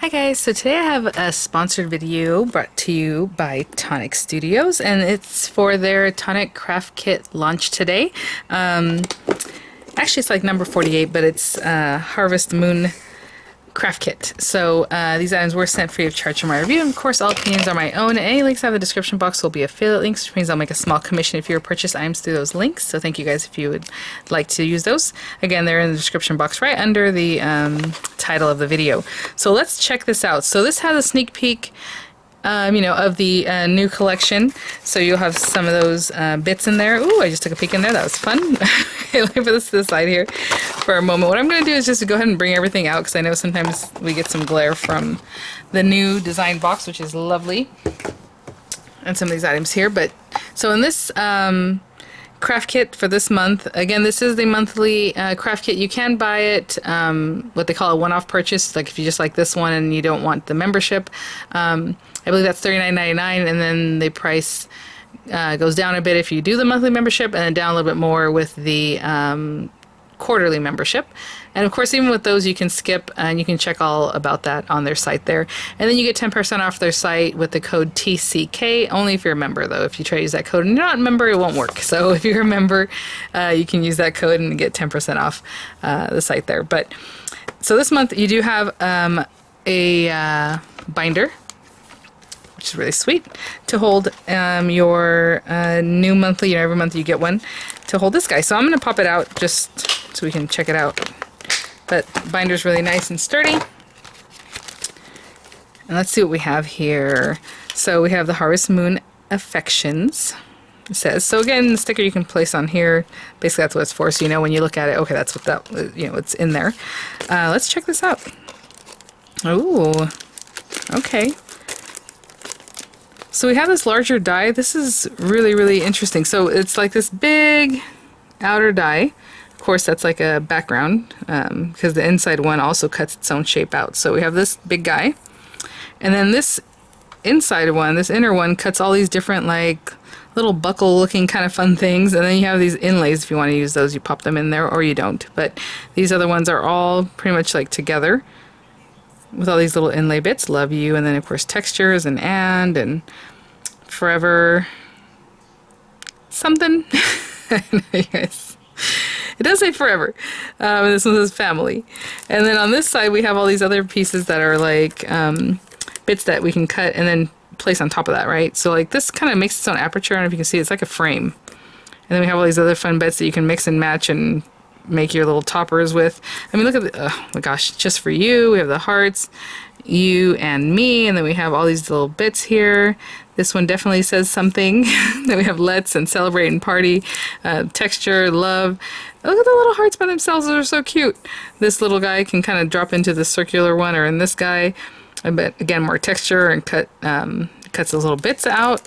Hi guys, so today I have a sponsored video brought to you by Tonic Studios, and it's for their Tonic craft kit launch today. Actually it's like number 48, but it's Harvest Moon craft kit. So these items were sent free of charge for my review, and of course all opinions are my own. Any links I have in the description box will be affiliate links, which means I'll make a small commission if you purchase items through those links. So thank you guys if you would like to use those. Again, they're in the description box right under the title of the video. So let's check this out. So this has a sneak peek of the new collection. So you'll have some of those bits in there. Ooh, I just took a peek in there. That was fun. Let me put this to the side here for a moment. What I'm going to do is just go ahead and bring everything out, because I know sometimes we get some glare from the new design box, which is lovely. And some of these items here. But so in this craft kit for this month, again, this is the monthly craft kit. You can buy it what they call a one-off purchase, like if you just like this one and you don't want the membership. I believe that's $39.99, and then the price goes down a bit if you do the monthly membership, and then down a little bit more with the quarterly membership. And of course, even with those, you can skip, and you can check all about that on their site there. And then you get 10% off their site with the code TCK, only if you're a member, though. If you try to use that code and you're not a member, it won't work. So if you're a member, you can use that code and get 10% off the site there. But so this month, you do have a binder, which is really sweet, to hold your new monthly, every month you get one, to hold this guy. So I'm going to pop it out just so we can check it out. But the binder's really nice and sturdy. And let's see what we have here. So we have the Harvest Moon Affections, it says. So again, the sticker you can place on here. Basically that's what it's for, so you know when you look at it, okay, that's what that, it's in there. Let's check this out. Ooh, okay. So we have this larger die. This is really, really interesting. So it's like this big outer die. Of course, that's like a background, because the inside one also cuts its own shape out. So we have this big guy. And then this inside one, this inner one, cuts all these different like little buckle looking kind of fun things. And then you have these inlays. If you want to use those, you pop them in there, or you don't. But these other ones are all pretty much like together with all these little inlay bits. Love you. And then of course textures and forever something. Yes. It does say forever. This one says family. And then on this side we have all these other pieces that are like bits that we can cut and then place on top of that, right? So like this kind of makes its own aperture. I don't know if you can see, it's like a frame. And then we have all these other fun bits that you can mix and match and make your little toppers with. I mean, look at the, oh my gosh, just for you. We have the hearts, you and me, and then we have all these little bits here. This one definitely says something. Then we have let's and celebrate and party, texture, love. Look at the little hearts by themselves. They're so cute. This little guy can kind of drop into the circular one, or in this guy, but again, more texture and cuts those little bits out.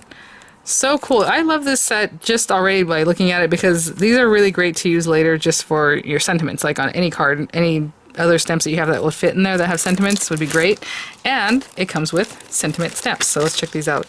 So cool. I love this set just already by looking at it, because these are really great to use later just for your sentiments, like on any card. Any other stamps that you have that will fit in there that have sentiments would be great. And it comes with sentiment stamps. So let's check these out.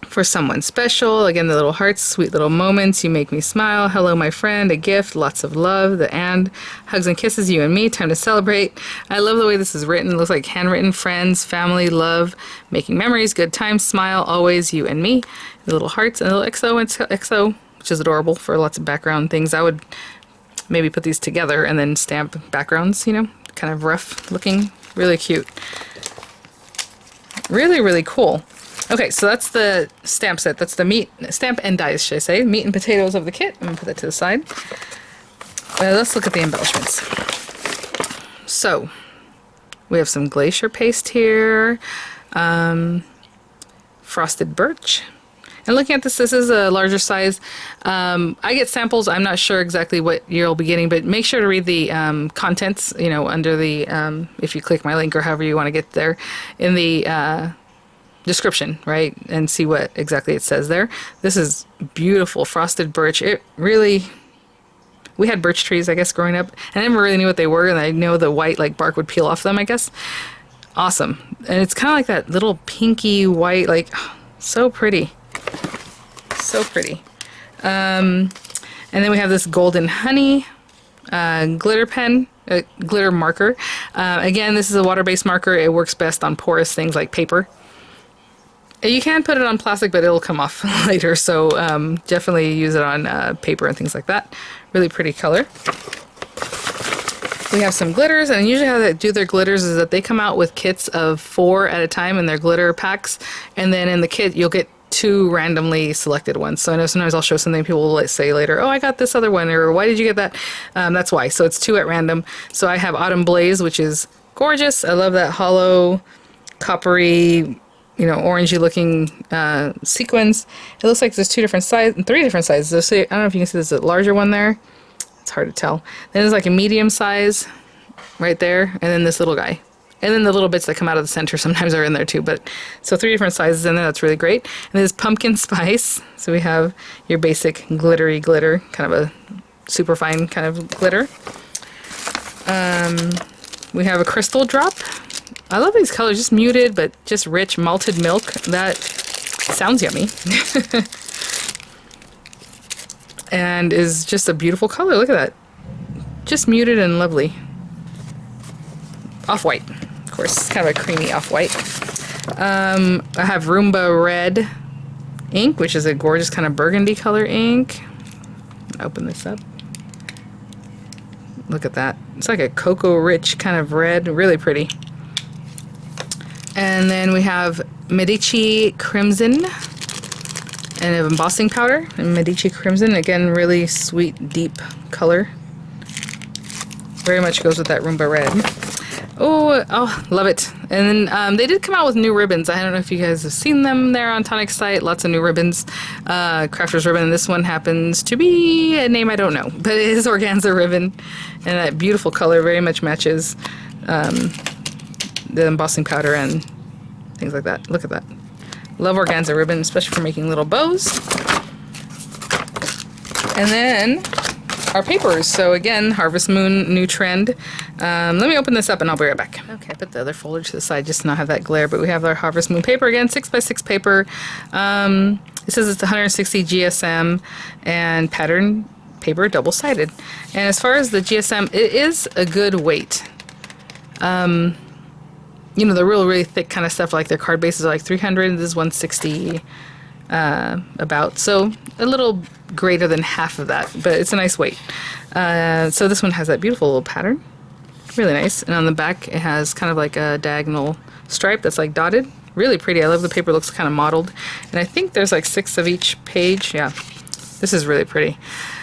For someone special, again, the little hearts, sweet little moments, you make me smile, hello my friend, a gift, lots of love, the and, hugs and kisses, you and me, time to celebrate. I love the way this is written. It looks like handwritten, friends, family, love, making memories, good times, smile, always, you and me. The little hearts and the little XO, which is adorable for lots of background things. I would maybe put these together and then stamp backgrounds, kind of rough looking, really cute. Really, really cool. Okay, so that's the stamp set. That's the meat, stamp and dies, should I say. Meat and potatoes of the kit. I'm going to put that to the side. Let's look at the embellishments. So, we have some glacier paste here. Frosted birch. And looking at this, this is a larger size. I get samples. I'm not sure exactly what you'll be getting, but make sure to read the contents, under the, if you click my link or however you want to get there, in the description, right, and see what exactly it says there. This is beautiful frosted birch. It really, we had birch trees, I guess, growing up, and I never really knew what they were, and I know the white like bark would peel off them, I guess. Awesome. And it's kind of like that little pinky white, like, so pretty, so pretty. And then we have this golden honey glitter pen, glitter marker. Again, this is a water-based marker. It works best on porous things like paper. You can put it on plastic, but it'll come off later, so definitely use it on paper and things like that. Really pretty color. We have some glitters, and usually how they do their glitters is that they come out with kits of 4 at a time in their glitter packs, and then in the kit you'll get 2 randomly selected ones. So I know sometimes I'll show something, people will say later, oh, I got this other one, or why did you get that? That's why. So it's 2 at random. So I have Autumn Blaze, which is gorgeous. I love that hollow, coppery, you know, orangey looking sequins. It looks like there's 3 different sizes. So I don't know if you can see there's a larger one there. It's hard to tell. Then there's like a medium size right there, and then this little guy. And then the little bits that come out of the center sometimes are in there too. But so 3 different sizes in there. That's really great. And there's pumpkin spice. So we have your basic glittery glitter, kind of a super fine kind of glitter. We have a crystal drop. I love these colors, just muted but just rich malted milk. That sounds yummy. And is just a beautiful color. Look at that. Just muted and lovely. Off-white. Of course, it's kind of a creamy off-white. I have Roomba Red ink, which is a gorgeous kind of burgundy color ink. Open this up. Look at that. It's like a cocoa-rich kind of red. Really pretty. And then we have Medici Crimson and an embossing powder. And Medici Crimson, again, really sweet, deep color. Very much goes with that Roomba Red. Oh, love it. And then they did come out with new ribbons. I don't know if you guys have seen them there on Tonic's site. Lots of new ribbons. Crafter's Ribbon. And this one happens to be a name I don't know, but it is Organza Ribbon. And that beautiful color very much matches the embossing powder and things like that. Look at that. Love Organza Ribbon, especially for making little bows. And then our papers. So again, Harvest Moon, new trend. Let me open this up and I'll be right back. Okay, I put the other folder to the side just to not have that glare, but we have our Harvest Moon paper again, 6x6 paper. It says it's 160 GSM and pattern paper, double-sided. And as far as the GSM, it is a good weight. You know, the really thick kind of stuff, like their card bases are like 300, this is 160 about. So a little greater than half of that, but it's a nice weight. So this one has that beautiful little pattern. Really nice. And on the back, it has kind of like a diagonal stripe that's like dotted. Really pretty. I love the paper. Looks kind of mottled. And I think there's like 6 of each page. Yeah, this is really pretty.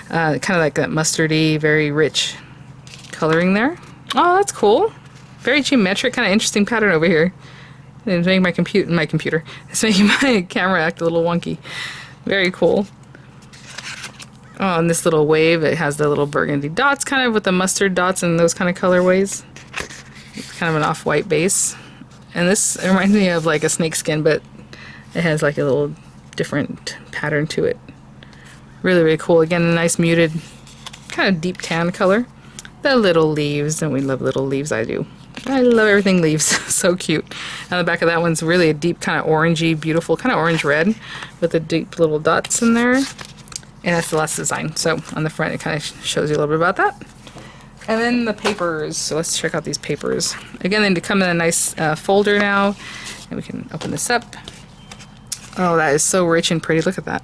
Kind of like that mustardy, very rich coloring there. Oh, that's cool. Very geometric, kind of interesting pattern over here. It's making my computer. It's making my camera act a little wonky. Very cool. Oh, and this little wave, it has the little burgundy dots, kind of with the mustard dots and those kind of colorways. It's kind of an off-white base. And this reminds me of like a snakeskin, but it has like a little different pattern to it. Really, really cool. Again, a nice muted, kind of deep tan color. The little leaves, and we love little leaves, I do. I love everything leaves. So cute. On the back of that one's really a deep kind of orangey, beautiful, kind of orange red with the deep little dots in there. And that's the last design. So on the front, it kind of shows you a little bit about that. And then the papers. So let's check out these papers. Again, they come in a nice folder now. And we can open this up. Oh, that is so rich and pretty. Look at that.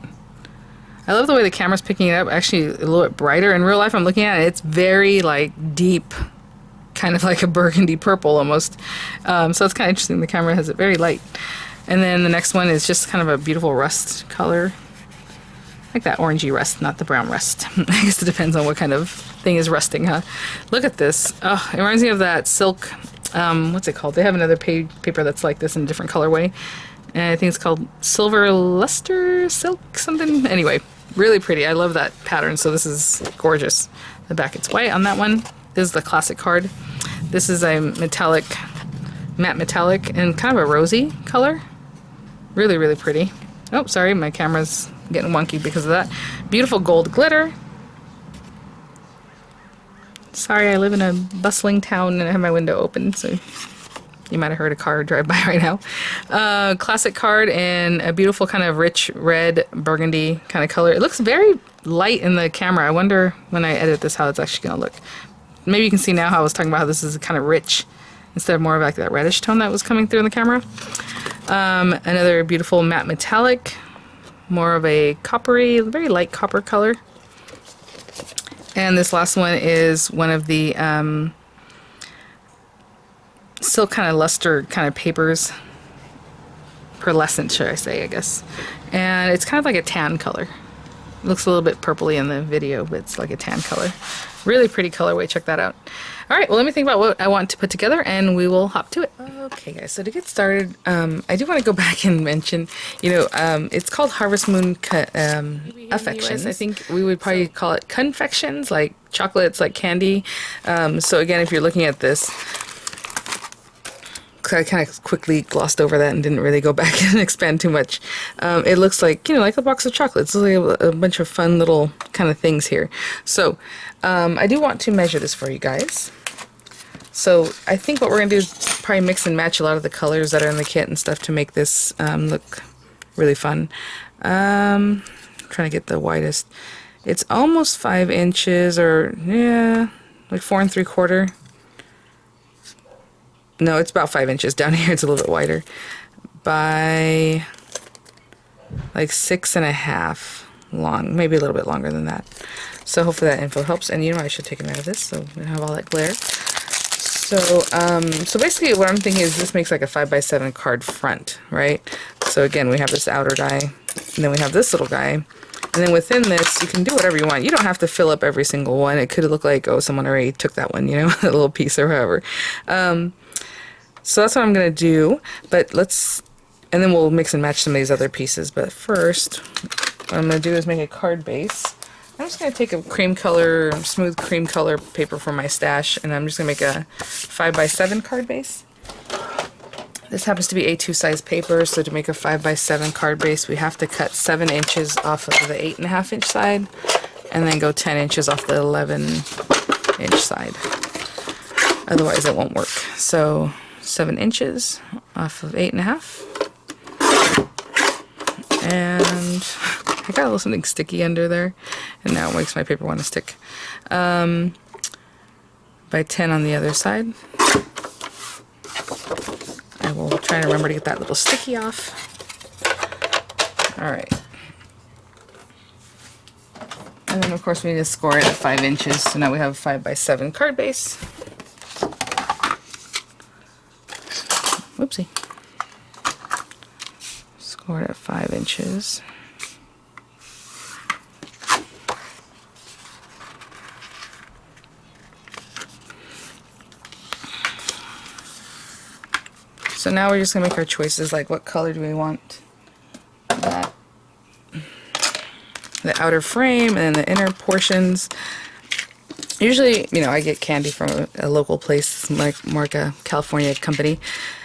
I love the way the camera's picking it up. Actually, a little bit brighter. In real life, I'm looking at it. It's very like deep, kind of like a burgundy purple almost. So it's kind of interesting. The camera has it very light. And then the next one is just kind of a beautiful rust color. Like that orangey rust, not the brown rust. I guess it depends on what kind of thing is rusting, huh? Look at this. Oh, it reminds me of that silk, what's it called? They have another paper that's like this in a different colorway. And I think it's called Silver Luster Silk something. Anyway, really pretty. I love that pattern, so this is gorgeous. The back, it's white on that one. This is the classic card. This is a metallic, matte metallic, and kind of a rosy color. Really, really pretty. Oh, sorry, my camera's getting wonky because of that. Beautiful gold glitter. Sorry, I live in a bustling town and I have my window open, so you might have heard a car drive by right now. Classic card in a beautiful kind of rich red burgundy kind of color. It looks very light in the camera. I wonder when I edit this how it's actually going to look. maybe you can see now how I was talking about how this is kind of rich instead of more of like that reddish tone that was coming through in the camera. Another beautiful matte metallic, more of a coppery, very light copper color. And this last one is one of the still kind of luster kind of papers, pearlescent should I say, I guess. And it's kind of like a tan color. It looks a little bit purpley in the video, but it's like a tan color. Really pretty colorway, check that out. All right, well, let me think about what I want to put together and we will hop to it. Okay guys, so to get started, I do want to go back and mention, you know, it's called Harvest Moon Affections. I think we would probably call it confections, like chocolates, like candy. So again, if you're looking at this, I kind of quickly glossed over that and didn't really go back and expand too much. It looks like, you know, like a box of chocolates. It's like a bunch of fun little kind of things here. So I do want to measure this for you guys. So I think what we're going to do is probably mix and match a lot of the colors that are in the kit and stuff to make this look really fun. Trying to get the widest. It's almost 5 inches, or yeah, like 4 3/4. No, it's about 5 inches. Down here it's a little bit wider. By like 6.5 long, maybe a little bit longer than that. So hopefully that info helps. And you know, I should take them out of this so we don't have all that glare. So, so basically what I'm thinking is this makes like a 5x7 card front, right? So again, we have this outer guy, and then we have this little guy. And then within this, you can do whatever you want. You don't have to fill up every single one. It could look like, oh, someone already took that one, you know, a little piece or whatever. So that's what I'm going to do, but and then we'll mix and match some of these other pieces. But first, what I'm going to do is make a card base. I'm just going to take a cream color, smooth cream color paper from my stash, and I'm just going to make a 5x7 card base. This happens to be A2 size paper, so to make a 5x7 card base, we have to cut 7 inches off of the 8.5 inch side, and then go 10 inches off the 11 inch side. Otherwise it won't work. So 7 inches off of 8.5. And I got a little something sticky under there, and now it makes my paper want to stick. By 10 on the other side. I will try to remember to get that little sticky off. Alright. And then of course we need to score it at 5 inches, so now we have a 5x7 card base. Whoopsie. Score it at 5 inches. So now we're just going to make our choices, like what color do we want that, the outer frame and then the inner portions. Usually, you know, I get candy from a local place, like a California company.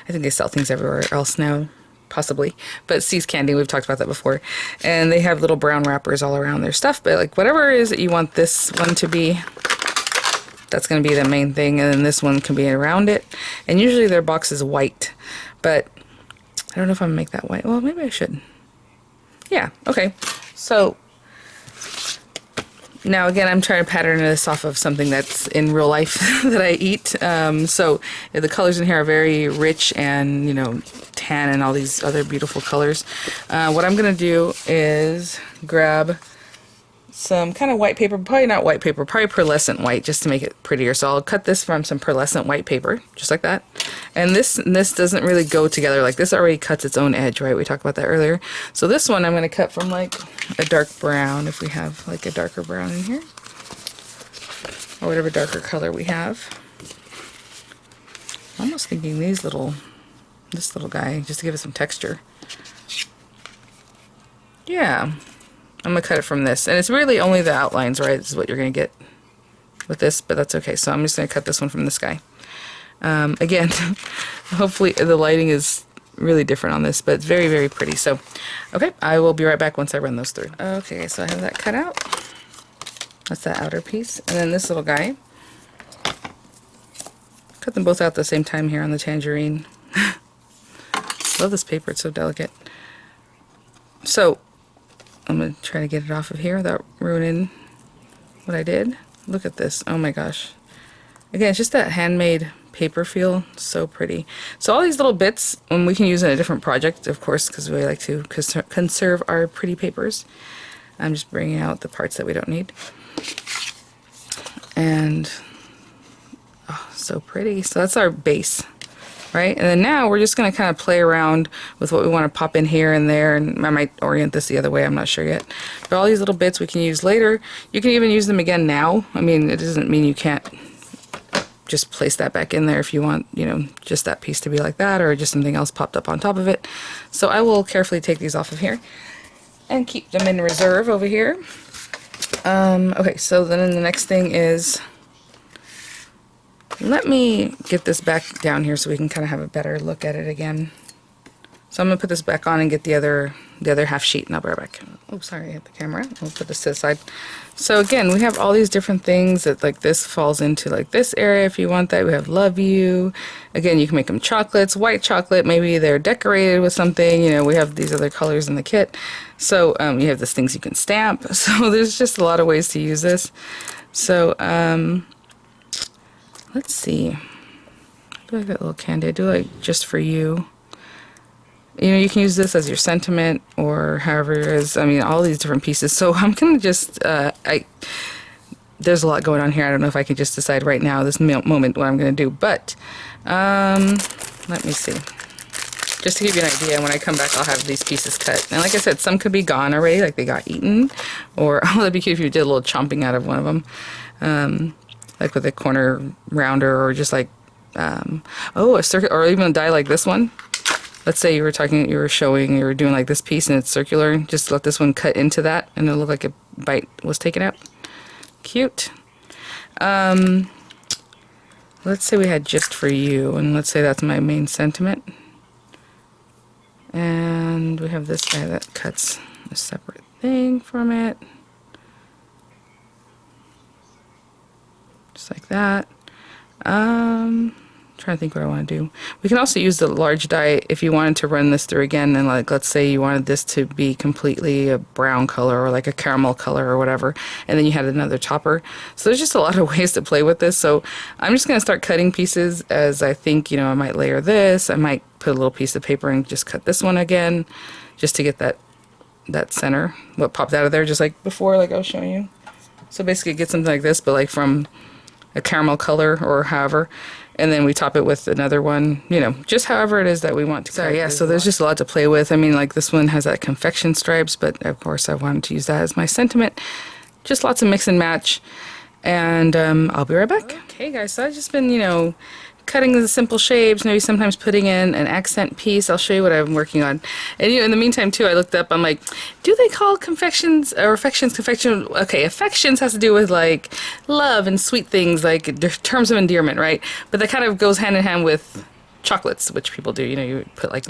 I think they sell things everywhere else now, possibly. But C's Candy, we've talked about that before. And they have little brown wrappers all around their stuff. But like whatever it is that you want this one to be, that's going to be the main thing. And then this one can be around it. And usually their box is white. But I don't know if I'm going to make that white. Well, maybe I should. Yeah, okay. So now again, I'm trying to pattern this off of something that's in real life that I eat. So the colors in here are very rich and, you know, tan and all these other beautiful colors. What I'm going to do is grab some kind of white paper, probably not white paper, probably pearlescent white, just to make it prettier. So I'll cut this from some pearlescent white paper, just like that. And this doesn't really go together. Like this already cuts its own edge, right? We talked about that earlier. So this one I'm going to cut from like a dark brown, if we have like a darker brown in here, or whatever darker color we have. I'm almost thinking this little guy, just to give it some texture. Yeah. I'm going to cut it from this. And it's really only the outlines, right? This is what you're going to get with this, but that's okay. So I'm just going to cut this one from this guy. Again, hopefully the lighting is really different on this, but it's very, very pretty. So, okay, I will be right back once I run those through. Okay, so I have that cut out. That's that outer piece. And then this little guy. Cut them both out at the same time here on the tangerine. Love this paper, it's so delicate. So, I'm going to try to get it off of here without ruining what I did. Look at this. Oh my gosh. Again, it's just that handmade paper feel. So pretty. So all these little bits, we can use in a different project, of course, because we like to conserve our pretty papers. I'm just bringing out the parts that we don't need. And oh, so pretty. So that's our base, right? And then now we're just going to kind of play around with what we want to pop in here and there, and I might orient this the other way, I'm not sure yet. But all these little bits we can use later. You can even use them again now. I mean, it doesn't mean you can't just place that back in there if you want, you know, just that piece to be like that, or just something else popped up on top of it. So I will carefully take these off of here and keep them in reserve over here. Okay, so then the next thing is, let me get this back down here so we can kind of have a better look at it again. So I'm going to put this back on and get the other half sheet, and I'll be right back. Oh, sorry, I hit the camera. We'll put this to the side. So again, we have all these different things that, like, this falls into like this area if you want that. We have Love You. Again, you can make them chocolates, white chocolate. Maybe they're decorated with something. You know, we have these other colors in the kit. So you have these things you can stamp. So there's just a lot of ways to use this. So let's see. I do like that little candy. I do like Just For You. You know, you can use this as your sentiment or however it is. I mean, all these different pieces. So I'm going to just, there's a lot going on here. I don't know if I can just decide right now, this moment, what I'm going to do. But let me see. Just to give you an idea, when I come back, I'll have these pieces cut. And like I said, some could be gone already, like they got eaten. Or, oh, that'd be cute if you did a little chomping out of one of them. Like with a corner rounder, or just like, oh, a circuit, or even a die like this one. Let's say you were doing like this piece and it's circular. Just let this one cut into that and it'll look like a bite was taken out. Cute. Let's say we had Just For You, and let's say that's my main sentiment. And we have this guy that cuts a separate thing from it. Just like that. Trying to think what I want to do. We can also use the large die if you wanted to run this through again, and like, let's say you wanted this to be completely a brown color or like a caramel color or whatever, and then you had another topper. So there's just a lot of ways to play with this. So I'm just going to start cutting pieces as I think, you know, I might layer this, I might put a little piece of paper and just cut this one again, just to get that center, what popped out of there, just like before, like I was showing you. So basically get something like this, but like from a caramel color or however, and then we top it with another one, you know, just however it is that we want to. So yeah, so there's just a lot to play with. I mean, like this one has that confection stripes, but of course I wanted to use that as my sentiment. Just lots of mix and match, and I'll be right back. Okay guys, so I've just been, you know, cutting the simple shapes, maybe sometimes putting in an accent piece. I'll show you what I'm working on. And you know, in the meantime too, I looked up, I'm like, do they call confections or affections confection? Okay, affections has to do with like love and sweet things, like terms of endearment, right? But that kind of goes hand in hand with chocolates, which people do. You know, you put like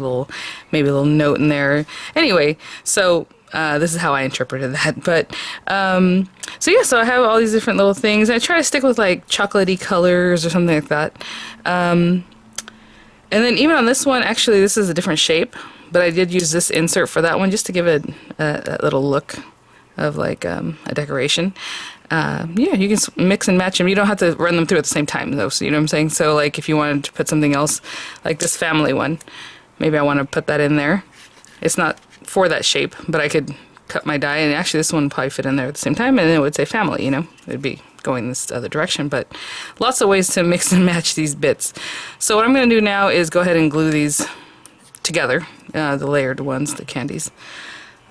maybe a little note in there. Anyway, so this is how I interpreted that. But so yeah, so I have all these different little things. I try to stick with like chocolatey colors or something like that. And then even on this one, actually this is a different shape, but I did use this insert for that one just to give it a little look of like a decoration. Yeah, you can mix and match them. You don't have to run them through at the same time though, so you know what I'm saying? So like if you wanted to put something else, like this family one, maybe I want to put that in there. It's not for that shape, but I could cut my die, and actually this one would probably fit in there at the same time, and it would say family, you know, it'd be going this other direction. But lots of ways to mix and match these bits. So what I'm going to do now is go ahead and glue these together, the layered ones, the candies,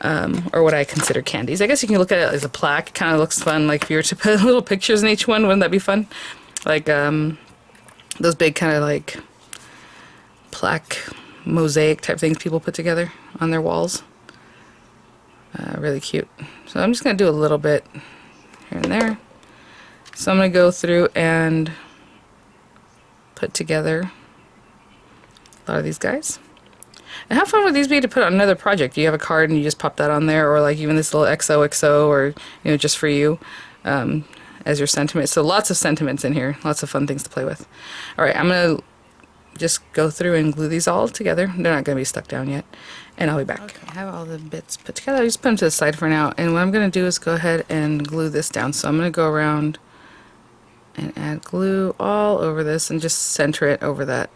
or what I consider candies. I guess you can look at it as a plaque. It kind of looks fun, like if you were to put little pictures in each one, wouldn't that be fun? Like those big kind of like plaque mosaic type things people put together on their walls. Really cute. So I'm just going to do a little bit here and there. So I'm going to go through and put together a lot of these guys. And how fun would these be to put on another project? You have a card and you just pop that on there, or like even this little XOXO, or you know, Just For You as your sentiment. So lots of sentiments in here, lots of fun things to play with. Alright, I'm going to just go through and glue these all together. They're not going to be stuck down yet, and I'll be back. Okay, I have all the bits put together. I'll just put them to the side for now, and what I'm going to do is go ahead and glue this down. So I'm going to go around and add glue all over this and just center it over that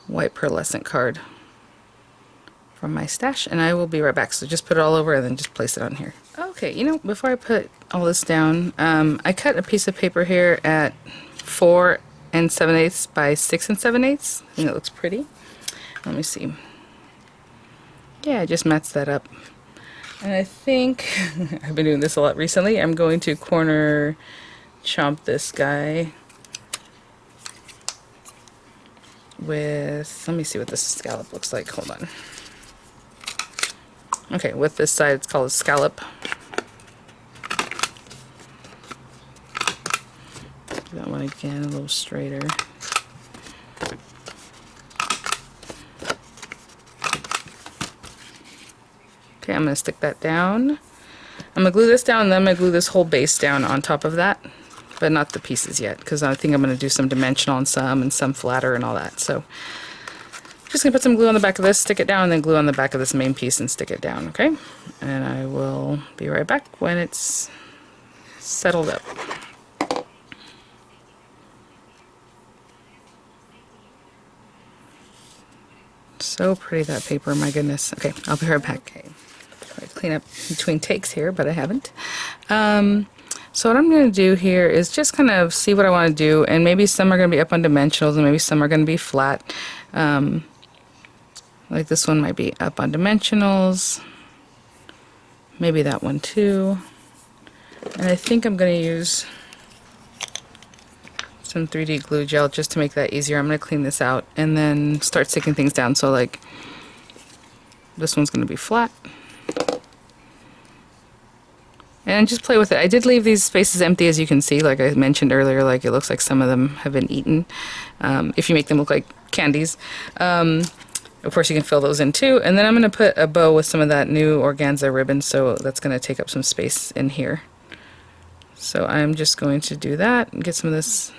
white pearlescent card from my stash, and I will be right back. So just put it all over and then just place it on here. Okay, you know, before I put all this down, I cut a piece of paper here at 4 7/8 by 6 7/8. I think it looks pretty. Let me see. Yeah, I just matched that up. And I think, I've been doing this a lot recently, I'm going to corner chomp this guy with, let me see what this scallop looks like, hold on. Okay, with this side it's called a scallop. Do that one again, a little straighter. Okay, I'm going to stick that down. I'm going to glue this down, and then I'm going to glue this whole base down on top of that, but not the pieces yet, because I think I'm going to do some dimensional on some and some flatter and all that. So just going to put some glue on the back of this, stick it down, and then glue on the back of this main piece and stick it down, okay? And I will be right back when it's settled up. So pretty, that paper, my goodness. Okay, I'll be right back. Okay, try to clean up between takes here, but I haven't. So what I'm going to do here is just kind of see what I want to do, and maybe some are going to be up on dimensionals and maybe some are going to be flat. Like this one might be up on dimensionals, maybe that one too. And I think I'm going to use some 3D glue gel just to make that easier. I'm going to clean this out and then start sticking things down. So like this one's going to be flat. And just play with it. I did leave these spaces empty, as you can see, like I mentioned earlier, like it looks like some of them have been eaten. If you make them look like candies. Of course you can fill those in too. And then I'm going to put a bow with some of that new organza ribbon, so that's going to take up some space in here. So I'm just going to do that and get some of this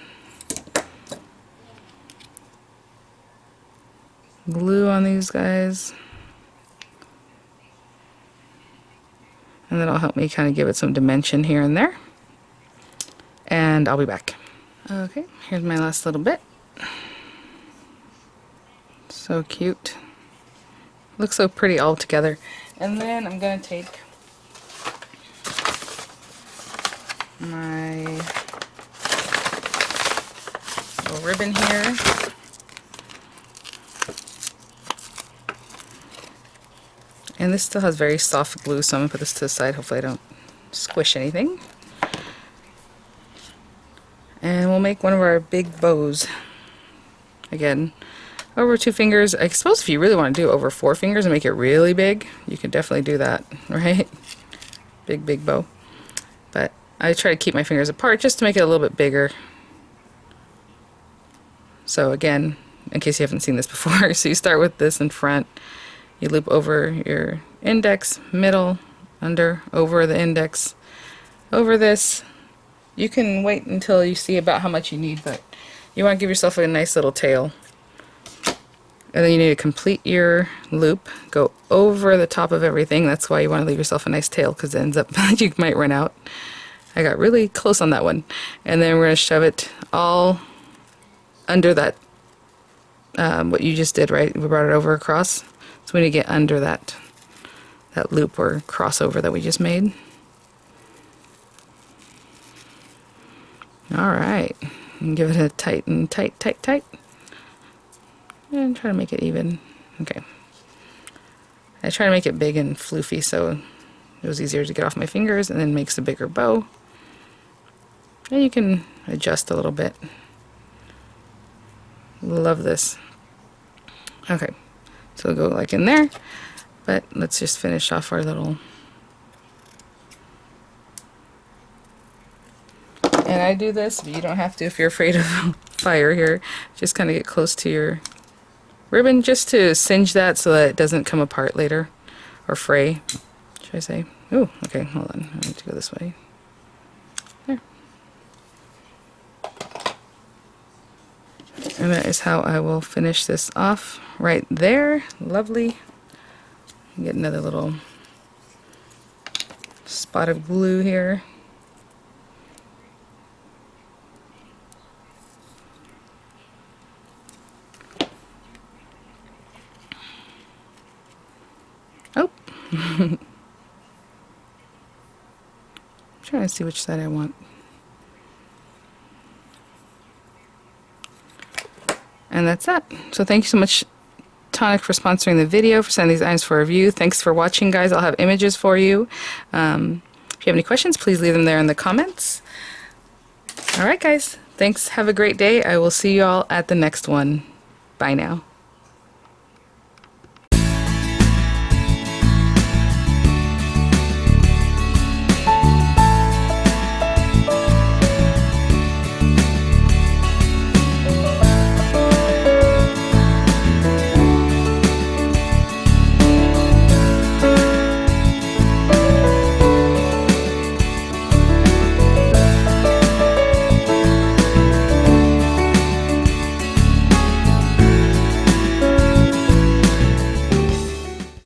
glue on these guys. And that'll help me kind of give it some dimension here and there. And I'll be back. Okay, here's my last little bit. So cute. Looks so pretty all together. And then I'm going to take my little ribbon here. And this still has very soft glue, so I'm going to put this to the side. Hopefully I don't squish anything. And we'll make one of our big bows. Again, over 2 fingers. I suppose if you really want to do over 4 fingers and make it really big, you can definitely do that, right? Big, big bow. But I try to keep my fingers apart just to make it a little bit bigger. So again, in case you haven't seen this before, so you start with this in front. You loop over your index, middle, under, over the index, over this. You can wait until you see about how much you need, but you want to give yourself a nice little tail. And then you need to complete your loop, go over the top of everything. That's why you want to leave yourself a nice tail, because it ends up you might run out. I got really close on that one. And then we're going to shove it all under that, what you just did, right? We brought it over across. So we need to get under that loop or crossover that we just made. Alright, and give it a tight and tight, tight, tight. And try to make it even. Okay. I try to make it big and floofy so it was easier to get off my fingers, and then makes a bigger bow. And you can adjust a little bit. Love this. Okay. So we'll go like in there, but let's just finish off our little. And I do this, but you don't have to if you're afraid of fire here. Just kind of get close to your ribbon just to singe that so that it doesn't come apart later, or fray, should I say. Ooh, okay, hold on, I need to go this way. There. And that is how I will finish this off right there. Lovely. Get another little spot of glue here. I'm trying to see which side I want. And that's that. So thank you so much, Tonic, for sponsoring the video, for sending these items for review. Thanks for watching, guys. I'll have images for you. If you have any questions, please leave them there in the comments. All right, guys. Thanks. Have a great day. I will see you all at the next one. Bye now.